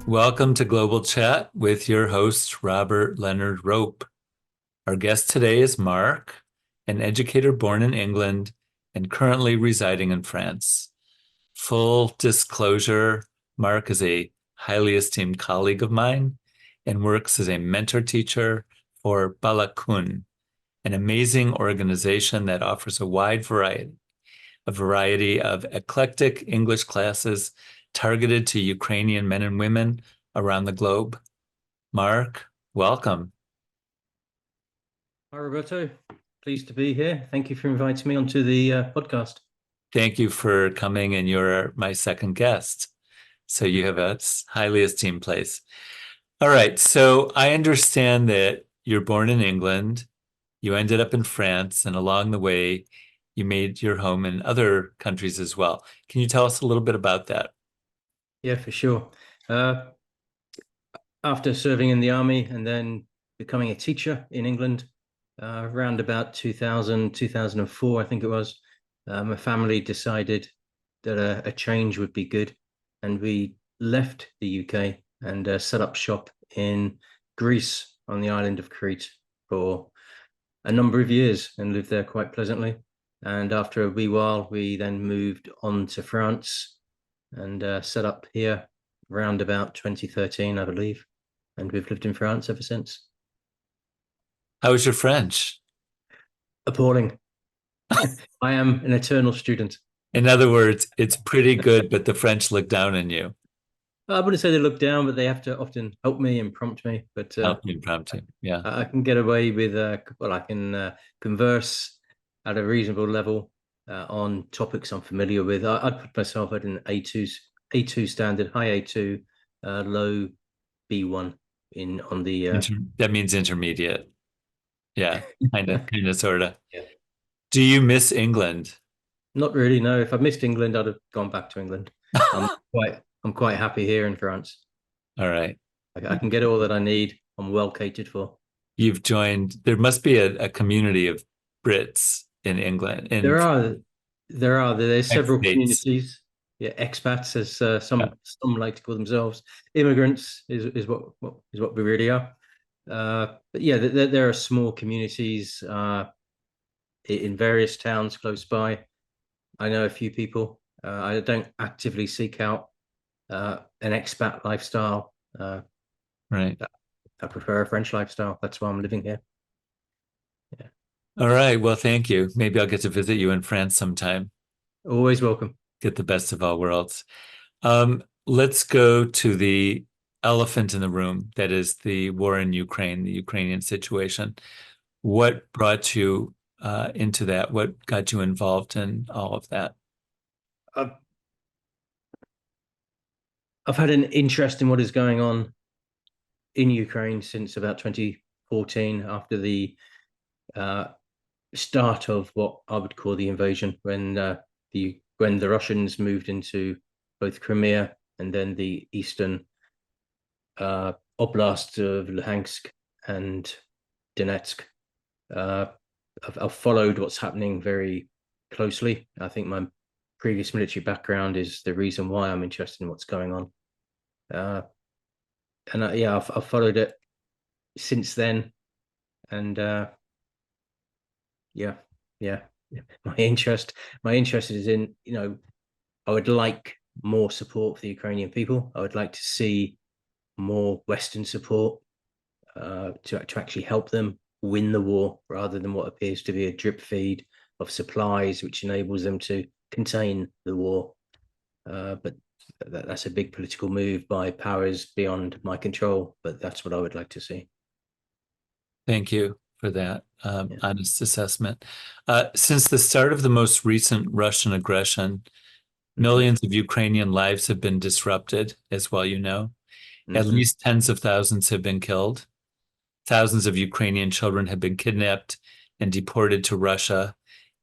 Welcome to Global Chat with your host, Robert Leonard Rope. Our guest today is Mark, an educator born in England and currently residing in France. Full disclosure, Mark is a highly esteemed colleague of mine and works as a mentor teacher for Balakun, an amazing organization that offers a variety of eclectic English classes targeted to Ukrainian men and women around the globe. Mark, welcome. Hi, Roberto. Pleased to be here. Thank you for inviting me onto the podcast. Thank you for coming, and you're my second guest. So you have a highly esteemed place. All right. So I understand that you're born in England, you ended up in France, and along the way, you made your home in other countries as well. Can you tell us a little bit about that? Yeah, for sure. After serving in the army and then becoming a teacher in England, around about 2000, 2004, I think it was, my family decided that a change would be good. And we left the UK and set up shop in Greece on the island of Crete for a number of years and lived there quite pleasantly. And after a wee while, we then moved on to France and set up here around about 2013, I believe. And we've lived in France ever since. How was your French? Appalling. I am an eternal student. In other words, it's pretty good, but the French look down on you. I wouldn't say they look down, but they have to often help me and prompt me. But Help you impromptu. Yeah. I can get away with, I can converse at a reasonable level on topics I'm familiar with. I'd put myself at an A2 standard, high A2, low B1 on the. That means intermediate. Yeah, kind of, sort of. Yeah. Do you miss England? Not really, no. If I missed England, I'd have gone back to England. I'm quite happy here in France. All right. I can get all that I need. I'm well catered for. You've joined, there must be a community of Brits in England. There's several States. communities. Yeah, expats, as some like to call themselves. Immigrants is what we really are. But yeah, there are small communities in various towns close by. I know a few people. I don't actively seek out an expat lifestyle. Right. I prefer a French lifestyle. That's why I'm living here. Yeah. All right. Well, thank you. Maybe I'll get to visit you in France sometime. Always welcome. Get the best of all worlds. Let's go to the elephant in the room, that is the war in Ukraine, the Ukrainian situation. What brought you into that? What got you involved in all of that? I've had an interest in what is going on in Ukraine since about 2014, after the start of what I would call the invasion, when the Russians moved into both Crimea and then the eastern oblast of Luhansk and Donetsk. I've followed what's happening very closely. I think my previous military background is the reason why I'm interested in what's going on. I've followed it since then, and my interest is in, I would like more support for the Ukrainian people. I would like to see more Western support to actually help them win the war, rather than what appears to be a drip feed of supplies, which enables them to contain the war. But that's a big political move by powers beyond my control, but that's what I would like to see. Thank you for that honest assessment. Since the start of the most recent Russian aggression, millions of Ukrainian lives have been disrupted, as well, you know. At least tens of thousands have been killed. Thousands of Ukrainian children have been kidnapped and deported to Russia,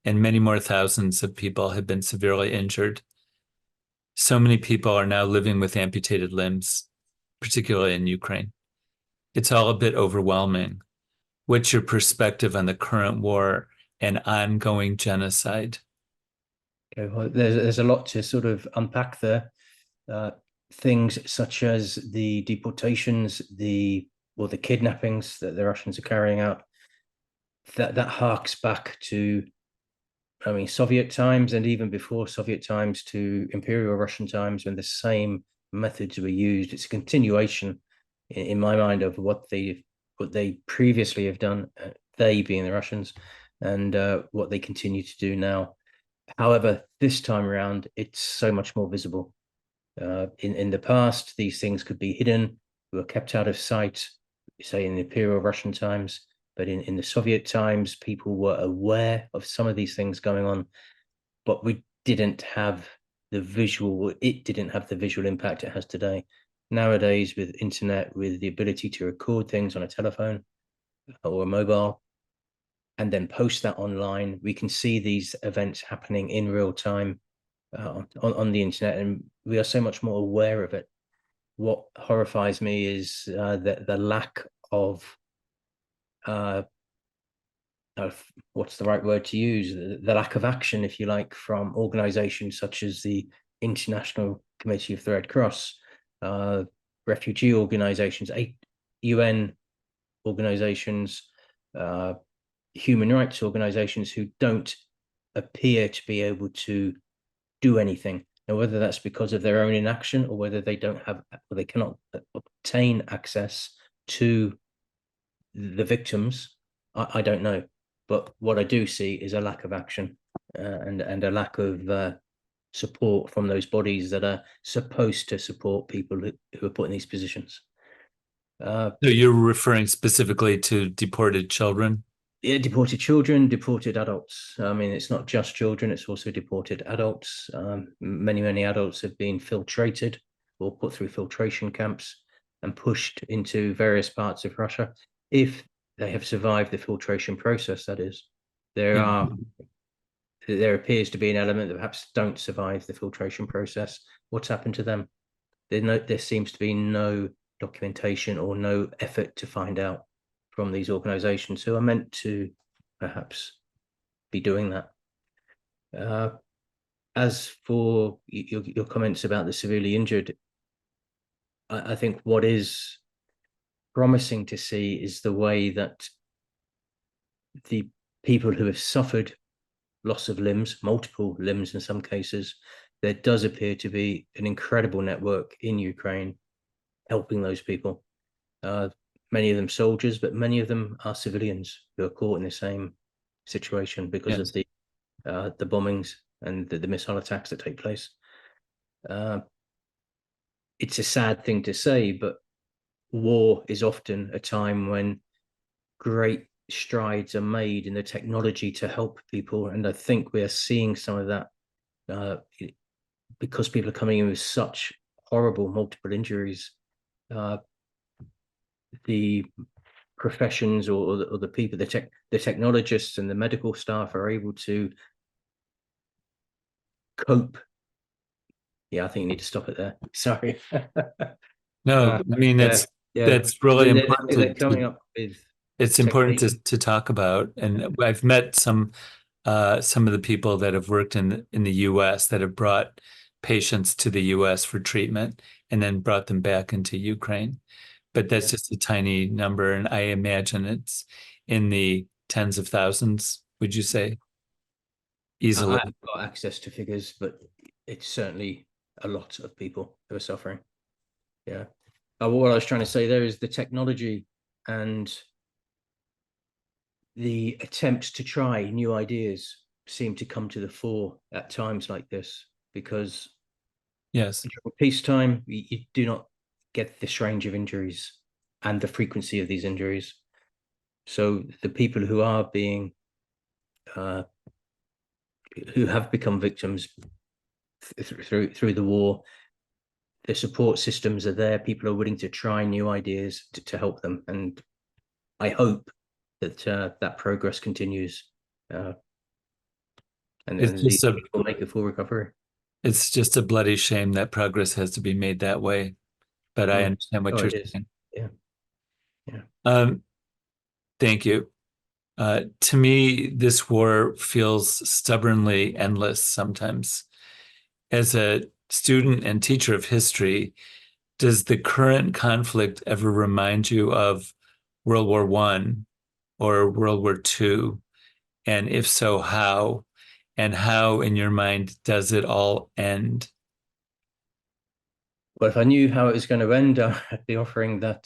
and many more thousands of people have been severely injured. So many people are now living with amputated limbs, particularly in Ukraine. It's all a bit overwhelming. What's your perspective on the current war and ongoing genocide? Okay, well, there's a lot to sort of unpack there. things such as the deportations, the kidnappings that the Russians are carrying out, that harks back to, I mean, Soviet times, and even before Soviet times, to Imperial Russian times, when the same methods were used. It's a continuation, in my mind, of what they previously have done, they being the Russians, and what they continue to do now. However, this time around, it's so much more visible. In the past, these things could be hidden, were kept out of sight, say in the Imperial Russian times. But in the Soviet times, people were aware of some of these things going on, but we didn't have it didn't have the visual impact it has today. Nowadays, with internet, with the ability to record things on a telephone or a mobile, and then post that online, we can see these events happening in real time on the internet, and we are so much more aware of it. What horrifies me is the lack of what's the right word to use? The lack of action, if you like, from organizations such as the International Committee of the Red Cross, refugee organizations, UN organizations, human rights organizations, who don't appear to be able to do anything. Now, whether that's because of their own inaction or whether they don't have, or they cannot obtain access to the victims, I don't know. But what I do see is a lack of action, and a lack of support from those bodies that are supposed to support people who are put in these positions. So you're referring specifically to deported children? Yeah, deported children, deported adults. I mean, it's not just children, it's also deported adults. Many adults have been filtrated or put through filtration camps and pushed into various parts of Russia. If they have survived the filtration process, that is. Yeah. There appears to be an element that perhaps don't survive the filtration process. What's happened to them? There seems to be no documentation or no effort to find out from these organizations who are meant to perhaps be doing that. As for your comments about the severely injured, I think what is promising to see is the way that the people who have suffered loss of limbs, multiple limbs in some cases, there does appear to be an incredible network in Ukraine helping those people. Many of them soldiers, but many of them are civilians who are caught in the same situation because Yes. of the bombings and the missile attacks that take place. It's a sad thing to say, but war is often a time when great strides are made in the technology to help people, and I think we are seeing some of that because people are coming in with such horrible multiple injuries. The professions or the people, the technologists and the medical staff are able to cope. Yeah, I think you need to stop it there. Sorry. No, I mean Yeah, yeah. that's really They're important coming up with it's important techniques. to talk about. And I've met some of the people that have worked in the US that have brought patients to the US for treatment and then brought them back into Ukraine. But that's just a tiny number, and I imagine it's in the tens of thousands, would you say? I Easily. haven't got access to figures, but it's certainly a lot of people who are suffering. Yeah. What I was trying to say there is the technology and the attempts to try new ideas seem to come to the fore at times like this, because Yes. during peacetime, you do not get this range of injuries and the frequency of these injuries. So the people who are being who have become victims through the war, the support systems are there. People are willing to try new ideas to help them, and I hope that that progress continues, It's and just these a people make a full recovery. it's just a bloody shame that progress has to be made that way. But I understand what Oh, you're it is. saying. Yeah, yeah. Um, thank you. To me, this war feels stubbornly endless sometimes. As a student and teacher of history, does the current conflict ever remind you of World War One or World War Two? And if so, how? And how, in your mind, does it all end? Well, if I knew how it was going to end, I'd be offering that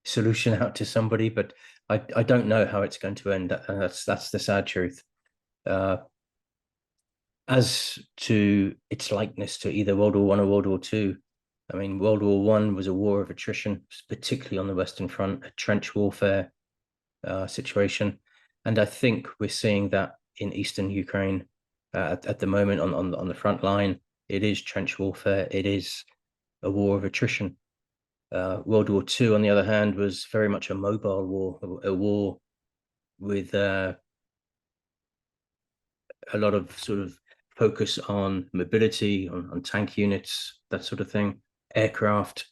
solution out to somebody, but I don't know how it's going to end. That's the sad truth. Uh, as to its likeness to either World War One or World War Two, I mean, World War One was a war of attrition, particularly on the Western Front, a trench warfare situation, and I think we're seeing that in eastern Ukraine at the moment on the front line. It is trench warfare. It is a war of attrition. World War Two, on the other hand, was very much a mobile war, a war with a lot of sort of focus on mobility, on tank units, that sort of thing. Aircraft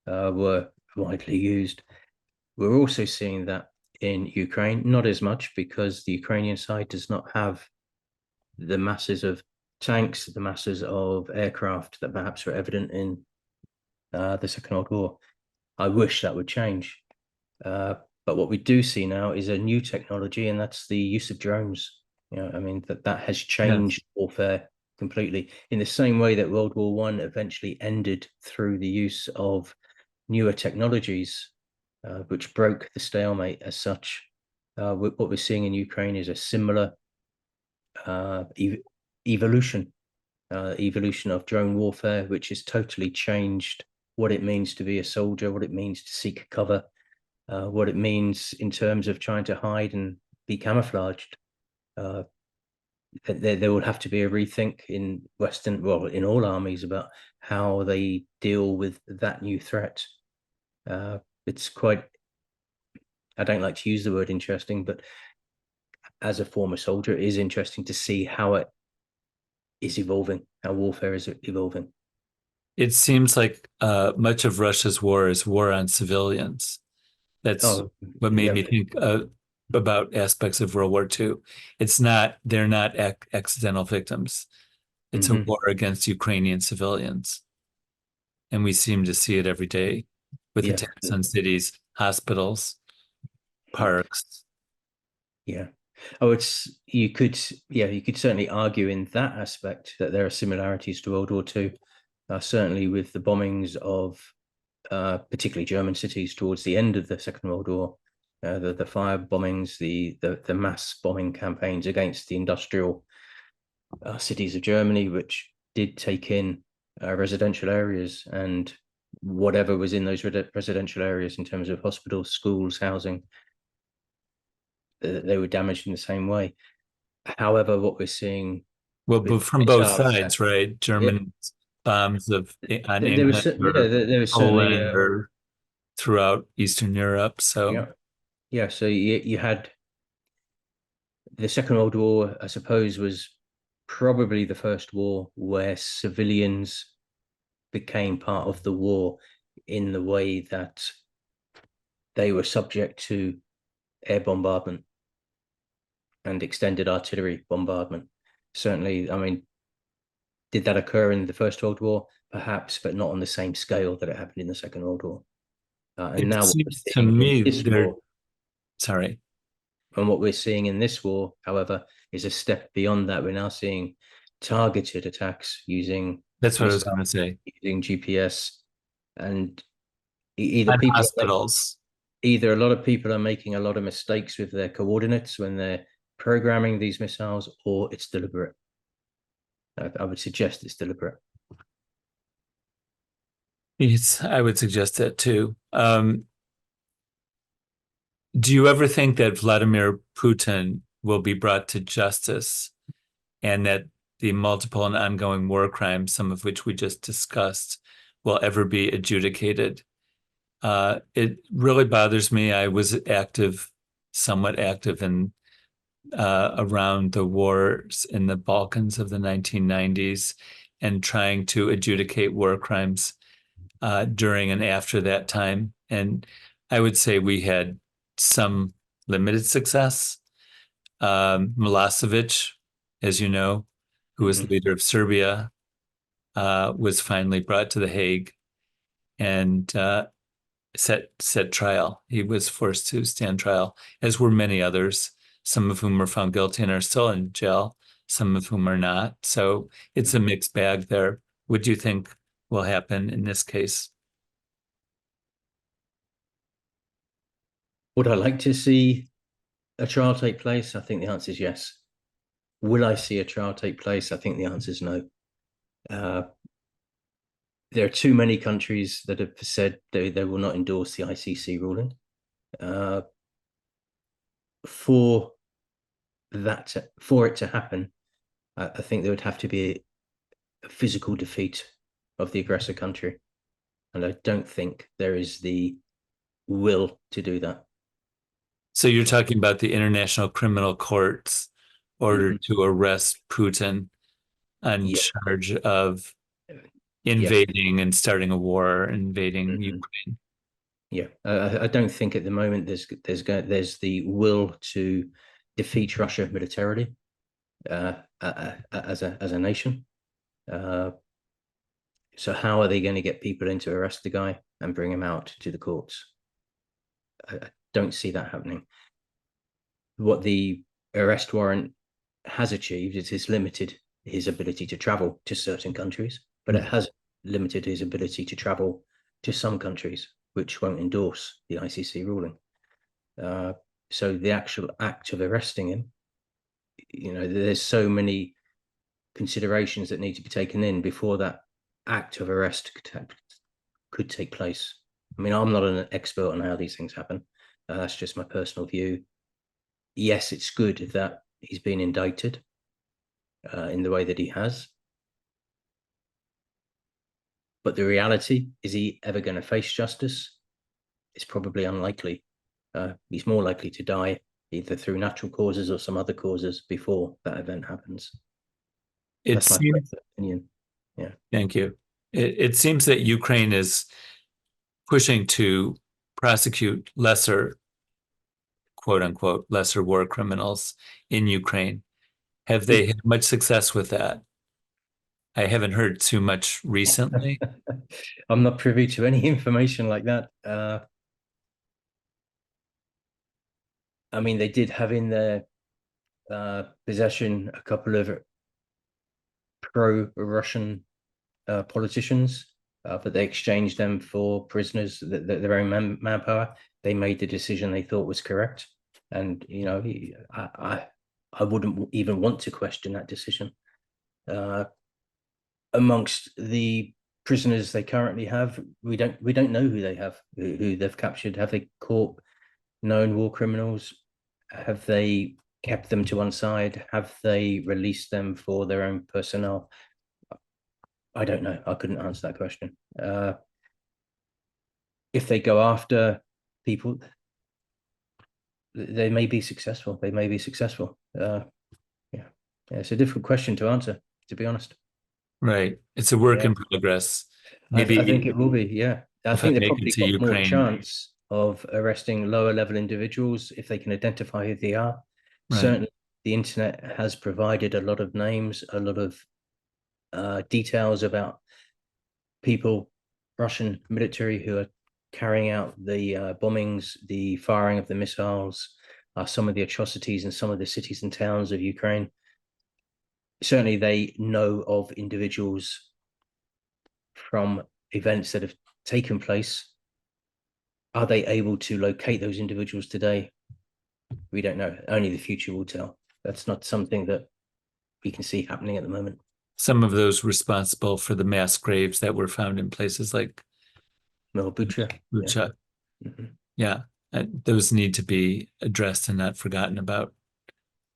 were widely used. We're also seeing that in Ukraine, not as much because the Ukrainian side does not have the masses of tanks, the masses of aircraft that perhaps were evident in the Second World War. I wish that would change. But what we do see now is a new technology, and that's the use of drones. I mean, that has Yes. changed warfare completely in the same way that World War One eventually ended through the use of newer technologies, which broke the stalemate as such. What we're seeing in Ukraine is a similar evolution, evolution of drone warfare, which has totally changed what it means to be a soldier, what it means to seek cover, what it means in terms of trying to hide and be camouflaged. There will have to be a rethink in Western, well, in all armies about how they deal with that new threat. It's quite, I don't like to use the word interesting, but as a former soldier, it is interesting to see how it is evolving, how warfare is evolving. It seems like much of Russia's war is war on civilians. That's Oh, what made yeah. me think about aspects of World War II. They're not accidental victims. It's a Mm-hmm. war against Ukrainian civilians. And we seem to see it every day with Yeah. attacks on cities, hospitals, parks. Yeah. Oh, you could certainly argue in that aspect that there are similarities to World War II, certainly with the bombings of particularly German cities towards the end of the Second World War, the fire bombings, the mass bombing campaigns against the industrial cities of Germany, which did take in residential areas and whatever was in those residential areas in terms of hospitals, schools, housing, they were damaged in the same way. However, what we're seeing Well, with but from both missile sides, attacks, right? yeah, German bombs on there was England or there was certainly Poland or throughout Eastern Europe. yeah, So yeah. So you had the Second World War, I suppose, was probably the first war where civilians became part of the war in the way that they were subject to air bombardment and extended artillery bombardment. Certainly, I mean, did that occur in the First World War? Perhaps, but not on the same scale that it happened in the Second World War. And it now what seems we're to seeing in me this they're war, sorry. and what we're seeing in this war, however, is a step beyond that. We're now seeing targeted attacks using That's what I was missiles, going to say. using GPS, and either On people are hospitals. either a lot of people are making a lot of mistakes with their coordinates when they're programming these missiles, or it's deliberate. I would suggest it's deliberate. I would suggest that too. Do you ever think that Vladimir Putin will be brought to justice and that the multiple and ongoing war crimes, some of which we just discussed, will ever be adjudicated? It really bothers me. I was somewhat active in around the wars in the Balkans of the 1990s and trying to adjudicate war crimes during and after that time. And I would say we had some limited success. Milosevic, as you know, who was the Mm-hmm. leader of Serbia, was finally brought to The Hague and set trial. He was forced to stand trial, as were many others, some of whom were found guilty and are still in jail, some of whom are not. So it's a mixed bag there. What do you think will happen in this case? Would I like to see a trial take place? I think the answer is yes. Will I see a trial take place? I think the answer is no. There are too many countries that have said they will not endorse the ICC ruling. For it to happen, I think there would have to be a physical defeat of the aggressor country, and I don't think there is the will to do that. So you're talking about the International Criminal Court's order Mhm. to arrest Putin on Yeah, charge of yeah, invading and starting a war, invading mhm. Ukraine. Yeah. I don't think at the moment there's the will to defeat Russia militarily as a nation. Uh, so how are they going to get people in to arrest the guy and bring him out to the courts? I don't see that happening. What the arrest warrant has achieved is it's limited his ability to travel to certain countries, but it has limited his ability to travel to some countries which won't endorse the ICC ruling. Uh, so the actual act of arresting him, there's so many considerations that need to be taken in before that act of arrest could take place. I mean, I'm not an expert on how these things happen. That's just my personal view. Yes, it's good that he's been indicted in the way that he has. But the reality, is he ever going to face justice? It's probably unlikely. He's more likely to die either through natural causes or some other causes before that event happens. It That's my seems, personal opinion. Yeah. thank you. It seems that Ukraine is pushing to prosecute lesser, quote unquote, lesser war criminals in Ukraine. Have they had much success with that? I haven't heard too much recently. I'm not privy to any information like that. I mean, they did have in their possession a couple of pro-Russian politicians, but they exchanged them for prisoners, their own manpower. They made the decision they thought was correct, and I wouldn't even want to question that decision. Amongst the prisoners they currently have, we don't know who they have, who they've captured. Have they caught known war criminals? Have they kept them to one side? Have they released them for their own personnel? I don't know. I couldn't answer that question. If they go after people, they may be successful. They may be successful. Yeah, it's a difficult question to answer, to be honest. Right. It's a work Yeah, in progress. I think Maybe it will be. Yeah, I if I think they make it probably to got more Ukraine, chance of arresting lower level individuals if they can identify who they are. right. Certainly, the internet has provided a lot of names, a lot of details about people, Russian military who are carrying out the bombings, the firing of the missiles, some of the atrocities in some of the cities and towns of Ukraine. Certainly, they know of individuals from events that have taken place. Are they able to locate those individuals today? We don't know. Only the future will tell. That's not something that we can see happening at the moment. Some of those responsible for the mass graves that were found in places like Bucha, yeah. Bucha. Mhm. Yeah, those need to be addressed and not forgotten about.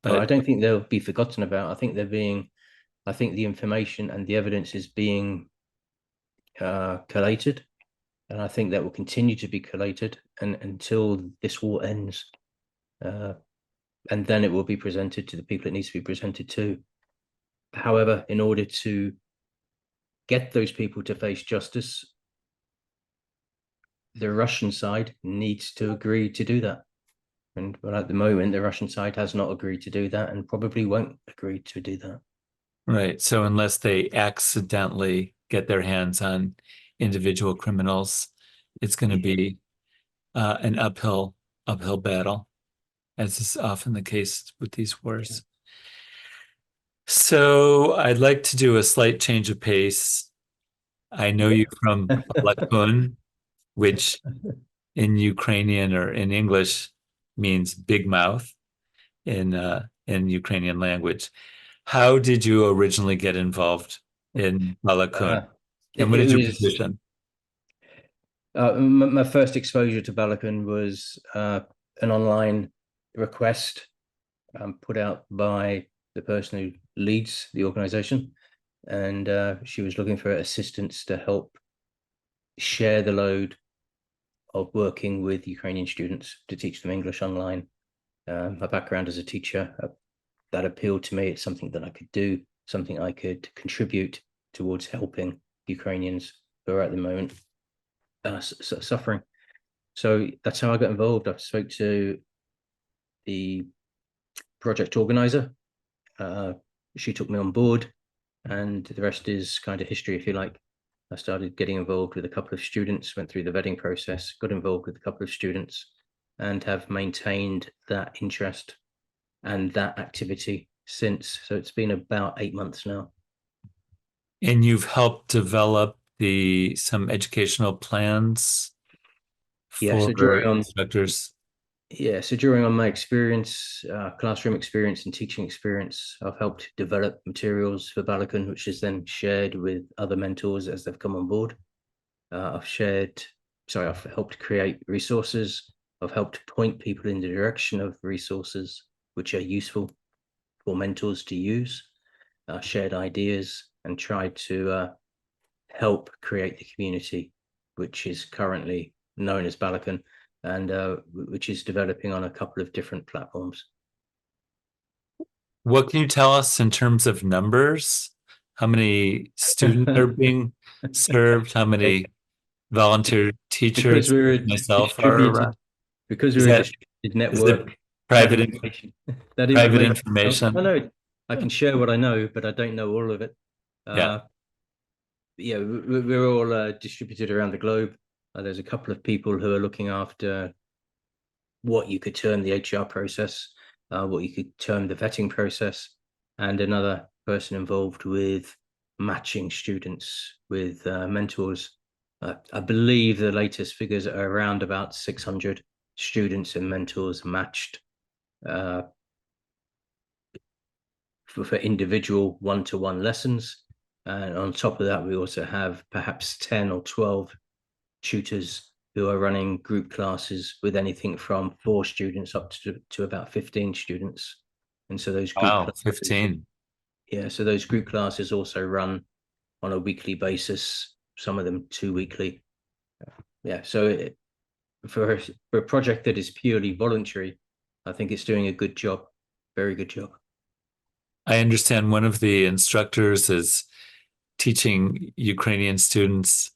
Oh, I But don't think they'll be forgotten about. I think the information and the evidence is being collated, and I think that will continue to be collated and until this war ends. Uh, and then it will be presented to the people it needs to be presented to. However, in order to get those people to face justice, the Russian side needs to agree to do that. And at the moment, the Russian side has not agreed to do that and probably won't agree to do that. Right. So unless they accidentally get their hands on individual criminals, it's going to Yeah. be an uphill battle, as is often the case with these Yeah. wars. So I'd like to do a slight change of pace. I know you from Balakun, which in Ukrainian or in English means big mouth in Ukrainian language. How did you originally get involved in Balakun? Uh, And what it is your was position? my first exposure to Balakan was an online request put out by the person who leads the organization. And she was looking for assistance to help share the load of working with Ukrainian students to teach them English online. My background as a teacher, that appealed to me. It's something that I could do, something I could contribute towards helping Ukrainians who are at the moment suffering. So that's how I got involved. I spoke to the project organizer. Uh, she took me on board, and the rest is kind of history, if you like. I started getting involved with a couple of students, went through the vetting process, got involved with a couple of students, and have maintained that interest and that activity since. So it's been about 8 months now. And you've helped develop the some educational plans Yeah. So for drawing on instructors. my experience, classroom experience and teaching experience, I've helped develop materials for Balakan, which is then shared with other mentors as they've come on board. I've helped create resources. I've helped point people in the direction of resources which are useful for mentors to use, shared ideas, and tried to help create the community, which is currently known as Balakan, and which is developing on a couple of different platforms. What can you tell us in terms of numbers? How many students are being served? How many volunteer because teachers, we're a myself, are distributed around? because Is we're a that distributed is it network, that private information that private information I information? know I can share what I know, but I don't know all of it. Yeah. uh yeah, we're all distributed around the globe. There's a couple of people who are looking after what you could term the HR process, what you could term the vetting process, and another person involved with matching students with mentors. I believe the latest figures are around about 600 students and mentors matched uh, for individual one-to-one lessons. And on top of that, we also have perhaps 10 or 12 tutors who are running group classes with anything from 4 students up to about 15 students. And so those group Wow, classes, 15. yeah, so those group classes also run on a weekly basis, some of them 2 weekly. Yeah, so for a project that is purely voluntary, I think it's doing a good job, very good job. I understand one of the instructors is teaching Ukrainian students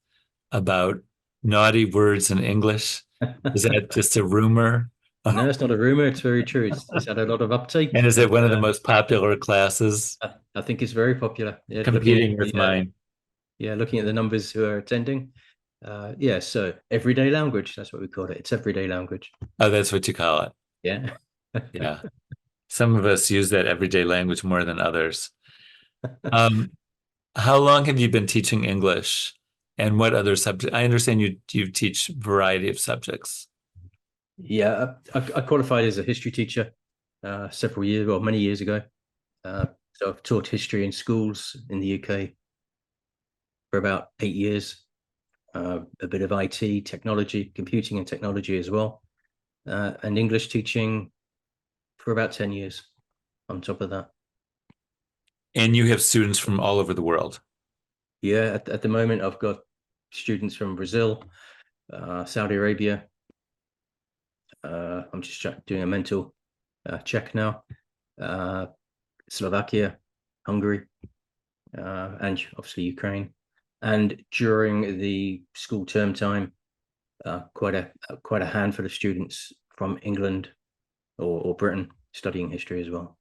about naughty words in English. Is that just a rumor? No, it's not a rumor. It's very true. It's had a lot of uptake, And is it and one of the most popular classes I think it's very popular. Yeah, competing with mine? looking at the numbers who are attending. Yeah, so everyday language, that's what we call it. It's everyday language. Oh, that's what you call it. Yeah. Yeah. Some of us use that everyday language more than others. Um, how long have you been teaching English and what other subject? I understand you teach variety of subjects. Yeah, I qualified as a history teacher several years, well, many years ago. So I've taught history in schools in the UK for about 8 years. A bit of IT, technology, computing and technology as well, and English teaching for about 10 years on top of that. And you have students from all over the world. Yeah, at the moment, I've got students from Brazil, Saudi Arabia. I'm just doing a mental check now. Uh, Slovakia, Hungary, and obviously Ukraine. And during the school term time, quite a handful of students from England or Britain studying history as well.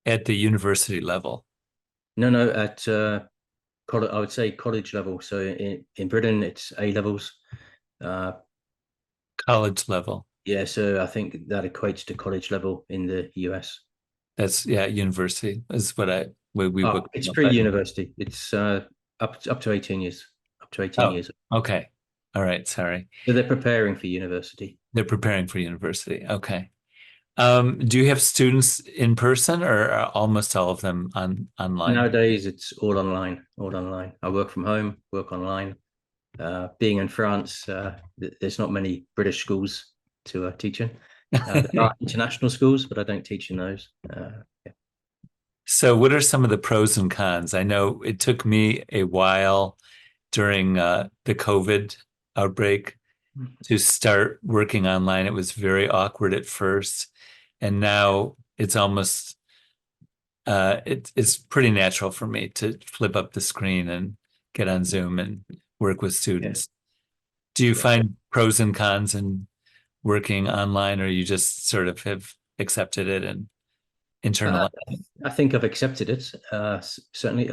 At the university level. No, no, at college, I would say college level. So in Britain, it's A levels. Uh, College level. yeah, so I think that equates to college level in the US. That's yeah, university is what we would Oh, it's call it. But pre-university. It's up to 18 years. Up to 18 oh, years. okay. All right, sorry. So they're preparing for university. They're preparing for university. Okay. Do you have students in person or are almost all of them online? Nowadays, it's all online. All online. I work from home, work online. Being in France, there's not many British schools to teach in. There are international schools, but I don't teach in those. Yeah. So, what are some of the pros and cons? I know it took me a while during the COVID outbreak to start working online. It was very awkward at first, and now it's almost it's pretty natural for me to flip up the screen and get on Zoom and work with Yeah. students. Do you Yeah. find pros and cons in working online, or you just sort of have accepted it and Uh, internalized? I think I've accepted it. Certainly,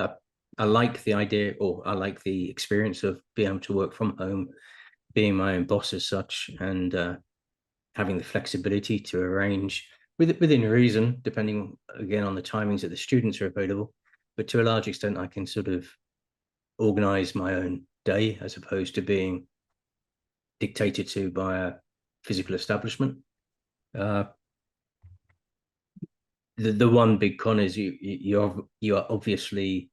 I like the idea, or I like the experience of being able to work from home, being my own boss as such, and having the flexibility to arrange within reason, depending again on the timings that the students are available. But to a large extent, I can sort of organize my own day as opposed to being dictated to by a physical establishment. Uh, the one big con is you are obviously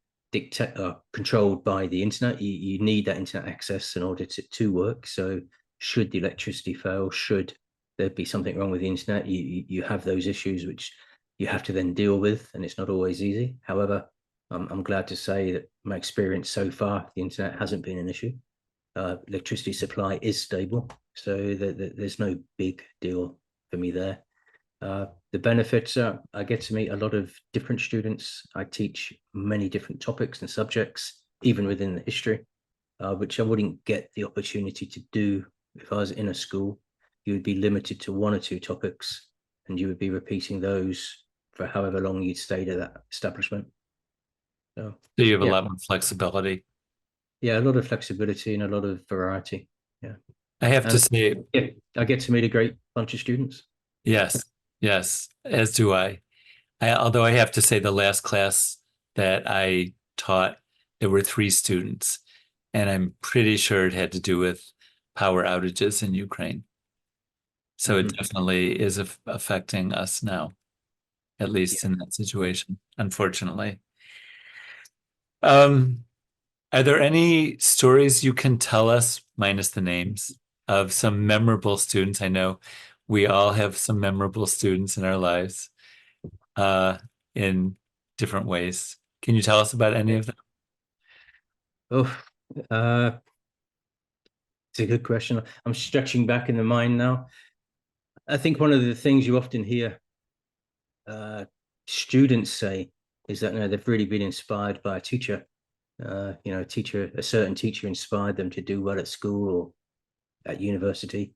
controlled by the internet. You need that internet access in order to work. So should the electricity fail, should there be something wrong with the internet, you have those issues which you have to then deal with, and it's not always easy. However, I'm glad to say that my experience so far, the internet hasn't been an issue. Electricity supply is stable, so there's no big deal for me there. The benefits are I get to meet a lot of different students. I teach many different topics and subjects, even within the history, which I wouldn't get the opportunity to do if I was in a school. You would be limited to one or two topics, and you would be repeating those for however long you'd stayed at that establishment. So, So you have a yeah, lot more flexibility. yeah, a lot of flexibility and a lot of variety. Yeah, I have to and say, yeah, I get to meet a great bunch of students. yes, yes, as do I. Although I have to say, the last class that I taught, there were three students, and I'm pretty sure it had to do with power outages in Ukraine. So it Mhm. definitely is affecting us now, at least Yeah. in that situation, unfortunately. Um, are there any stories you can tell us, minus the names, of some memorable students? I know we all have some memorable students in our lives, uh, in different ways. Can you tell us about any of them? Oh, uh, it's a good question. I'm stretching back in the mind now. I think one of the things you often hear uh, students say is that they've really been inspired by a teacher. A certain teacher inspired them to do well at school or at university.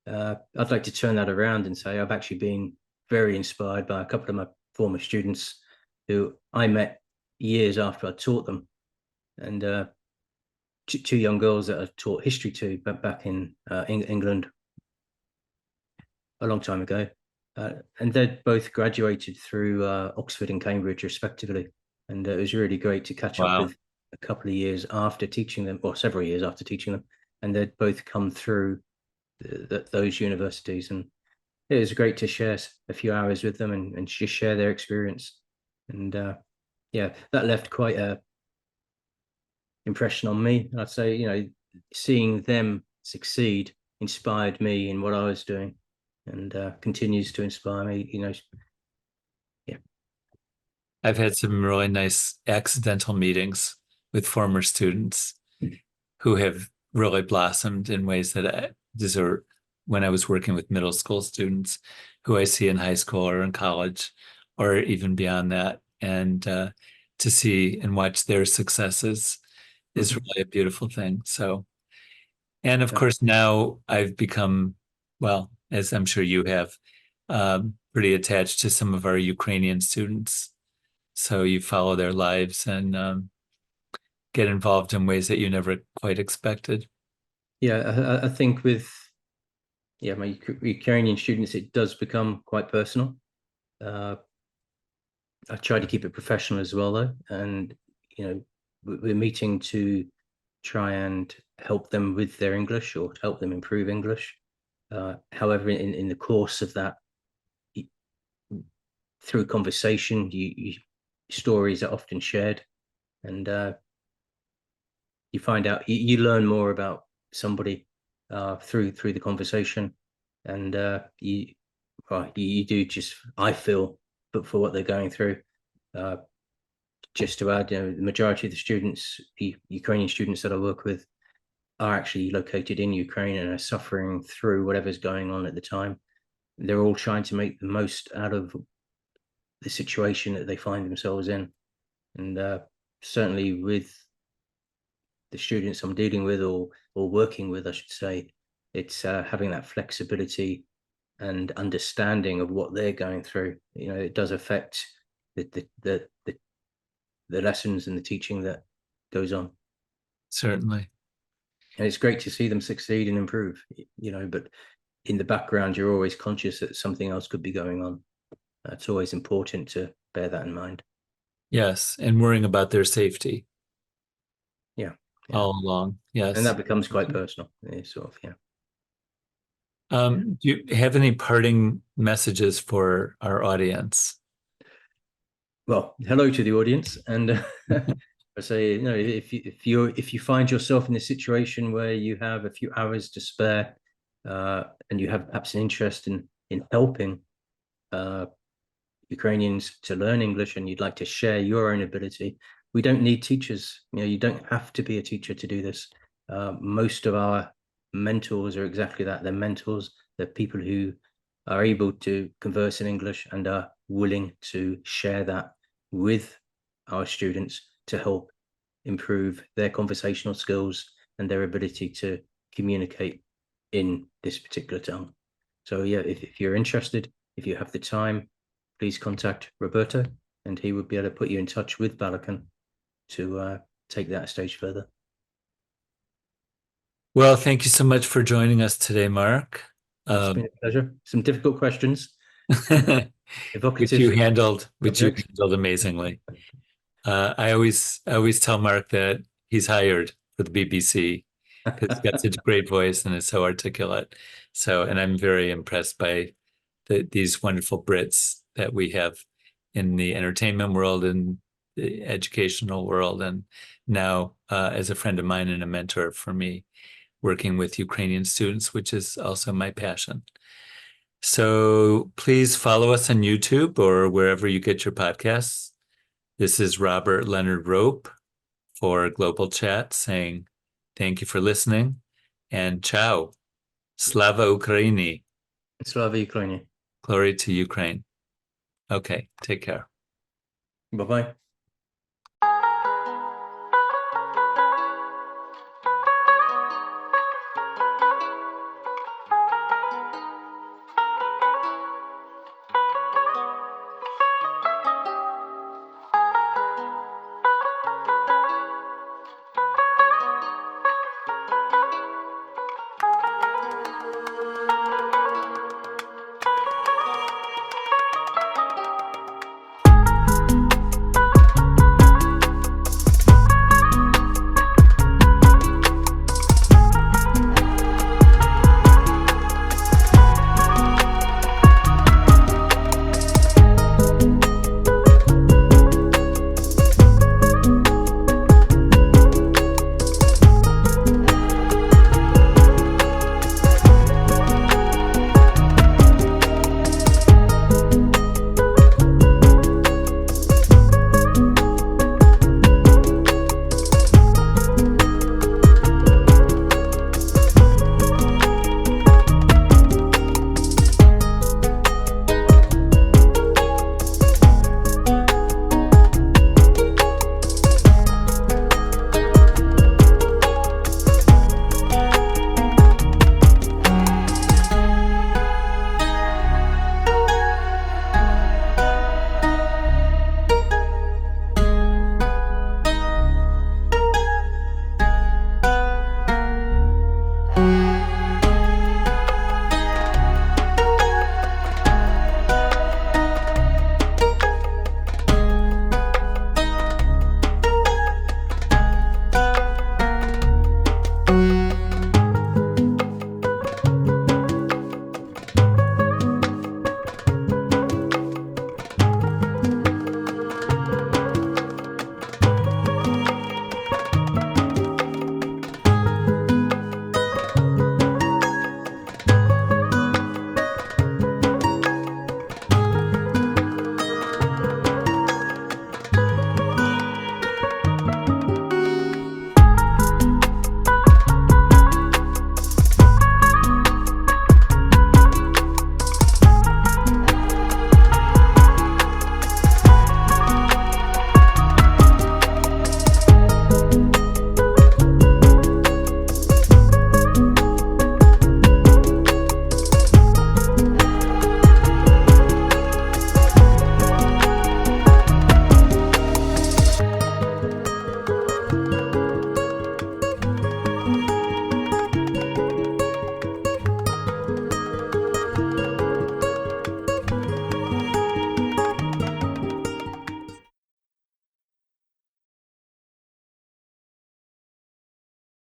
I'd like to turn that around and say I've actually been very inspired by a couple of my former students who I met years after I taught them, and two young girls that I taught history to back in England a long time ago. And they'd both graduated through Oxford and Cambridge, respectively. And it was really great to catch up Wow. with a couple of years after teaching them, or several years after teaching them. And they'd both come through those universities. And it was great to share a few hours with them and just share their experience. And yeah, that left quite a impression on me. I'd say, seeing them succeed inspired me in what I was doing, and continues to inspire me. Yeah. I've had some really nice accidental meetings with former students who have really blossomed in ways that I deserve when I was working with middle school students who I see in high school or in college or even beyond that. And to see and watch their successes is Mhm. really a beautiful thing. So, and of Yeah. course, now I've become, well, as I'm sure you have, pretty attached to some of our Ukrainian students. So you follow their lives and get involved in ways that you never quite expected. Yeah, I think with my Ukrainian students, it does become quite personal. Uh, I try to keep it professional as well, though, and we're meeting to try and help them with their English or help them improve English. However, in the course of that, through conversation, stories are often shared, and you find out you learn more about somebody through the conversation, and you do just, I feel, but for what they're going through. Just to add, the majority of the students, the Ukrainian students that I work with, are actually located in Ukraine and are suffering through whatever's going on at the time. They're all trying to make the most out of the situation that they find themselves in, and certainly with the students I'm dealing with, or working with, I should say, it's having that flexibility and understanding of what they're going through. It does affect the lessons and the teaching that goes on. Certainly. And it's great to see them succeed and improve, but in the background, you're always conscious that something else could be going on. It's always important to bear that in mind. Yes. And worrying about their safety Yeah. all along. And Yes. that becomes quite personal, sort of. Do you have any parting messages for our audience? Well, hello to the audience, and I say, if you find yourself in a situation where you have a few hours to spare, and you have perhaps an interest in helping Ukrainians to learn English, and you'd like to share your own ability, we don't need teachers. You don't have to be a teacher to do this. Most of our mentors are exactly that. They're mentors. They're people who are able to converse in English and are willing to share that with our students to help improve their conversational skills and their ability to communicate in this particular tongue. So yeah, if you're interested, if you have the time, please contact Roberto, and he would be able to put you in touch with Balakan to take that a stage further. Well, thank you so much for joining us today, Mark. It's been a pleasure. Some difficult questions, which evocative you handled, subjects. amazingly. I always tell Mark that he's hired for the BBC because he's got such a great voice and is so articulate. So, and I'm very impressed by these wonderful Brits that we have in the entertainment world and the educational world, and now as a friend of mine and a mentor for me, working with Ukrainian students, which is also my passion. So please follow us on YouTube or wherever you get your podcasts. This is Robert Leonard Rope for Global Chat saying thank you for listening and ciao. Slava Ukraini. Slava Ukraini. Glory to Ukraine. Okay, take care. Bye-bye.